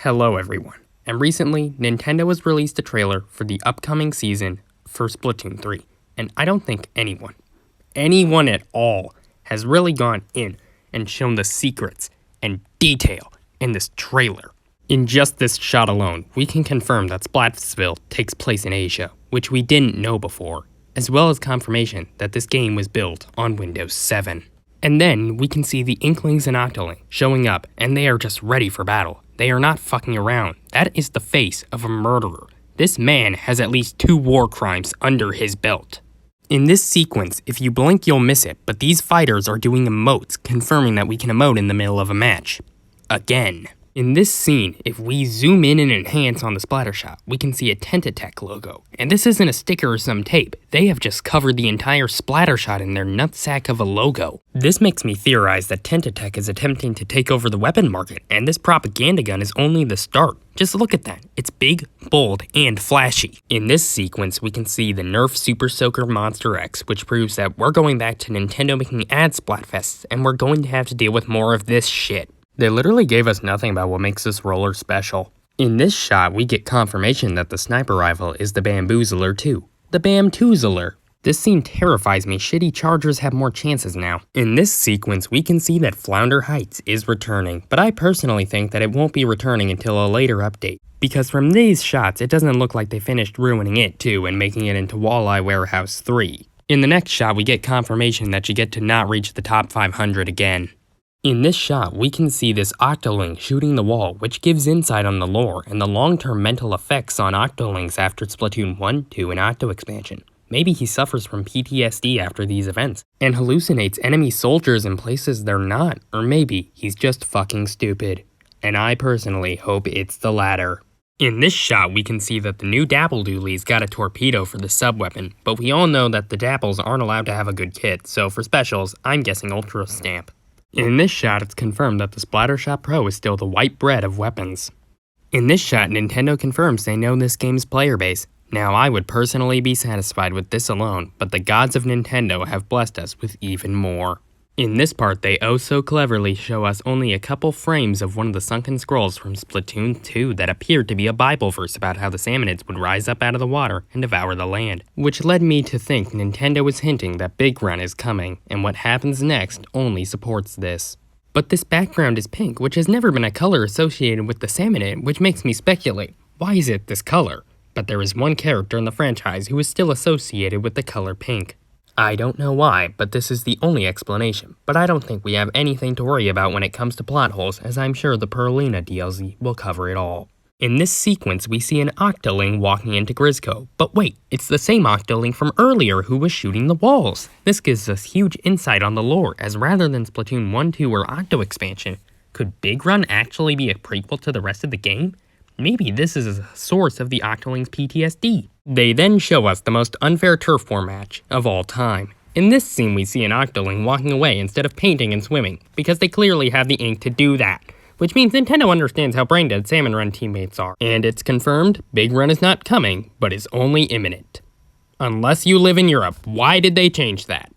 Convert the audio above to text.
Hello everyone, and recently Nintendo has released a trailer for the upcoming season for Splatoon 3, and I don't think anyone at all, has really gone in and shown the secrets and detail in this trailer. In just this shot alone, we can confirm that Splatsville takes place in Asia, which we didn't know before, as well as confirmation that this game was built on Windows 7. And then we can see the Inklings and Octoling showing up, and they are just ready for battle. They are not fucking around. That is the face of a murderer. This man has at least 2 war crimes under his belt. In this sequence, if you blink you'll miss it, but these fighters are doing emotes, confirming that we can emote in the middle of a match. Again. In this scene, if we zoom in and enhance on the splatter shot, we can see a Tentatech logo. And this isn't a sticker or some tape. They have just covered the entire splatter shot in their nutsack of a logo. This makes me theorize that Tentatech is attempting to take over the weapon market, and this propaganda gun is only the start. Just look at that. It's big, bold, and flashy. In this sequence, we can see the Nerf Super Soaker Monster X, which proves that we're going back to Nintendo making ad Splatfests, and we're going to have to deal with more of this shit. They literally gave us nothing about what makes this roller special. In this shot, we get confirmation that the sniper rifle is the Bamboozler too. The Bamtoozler. This scene terrifies me. Shitty chargers have more chances now. In this sequence, we can see that Flounder Heights is returning, but I personally think that it won't be returning until a later update. Because from these shots, it doesn't look like they finished ruining it too and making it into Walleye Warehouse 3. In the next shot, we get confirmation that you get to not reach the top 500 again. In this shot, we can see this Octoling shooting the wall, which gives insight on the lore and the long-term mental effects on Octolings after Splatoon 1, 2, and Octo expansion. Maybe he suffers from PTSD after these events, and hallucinates enemy soldiers in places they're not, or maybe he's just fucking stupid. And I personally hope it's the latter. In this shot, we can see that the new Dapple Dooley's got a torpedo for the sub-weapon, but we all know that the Dapples aren't allowed to have a good kit, so for specials, I'm guessing Ultra Stamp. In this shot, it's confirmed that the Splattershot Pro is still the white bread of weapons. In this shot, Nintendo confirms they know this game's player base. Now, I would personally be satisfied with this alone, but the gods of Nintendo have blessed us with even more. In this part, they oh so cleverly show us only a couple frames of one of the sunken scrolls from Splatoon 2 that appeared to be a Bible verse about how the Salmonids would rise up out of the water and devour the land, which led me to think Nintendo is hinting that Big Run is coming, and what happens next only supports this. But this background is pink, which has never been a color associated with the Salmonid, which makes me speculate, why is it this color? But there is one character in the franchise who is still associated with the color pink. I don't know why, but this is the only explanation, but I don't think we have anything to worry about when it comes to plot holes, as I'm sure the Perlina DLC will cover it all. In this sequence, we see an Octoling walking into Grizzco, but wait, it's the same Octoling from earlier who was shooting the walls. This gives us huge insight on the lore, as rather than Splatoon 1, 2, or Octo expansion, could Big Run actually be a prequel to the rest of the game? Maybe this is a source of the Octoling's PTSD. They then show us the most unfair turf war match of all time. In this scene, we see an Octoling walking away instead of painting and swimming, because they clearly have the ink to do that. Which means Nintendo understands how brain-dead Salmon Run teammates are. And it's confirmed, Big Run is not coming, but is only imminent. Unless you live in Europe, why did they change that?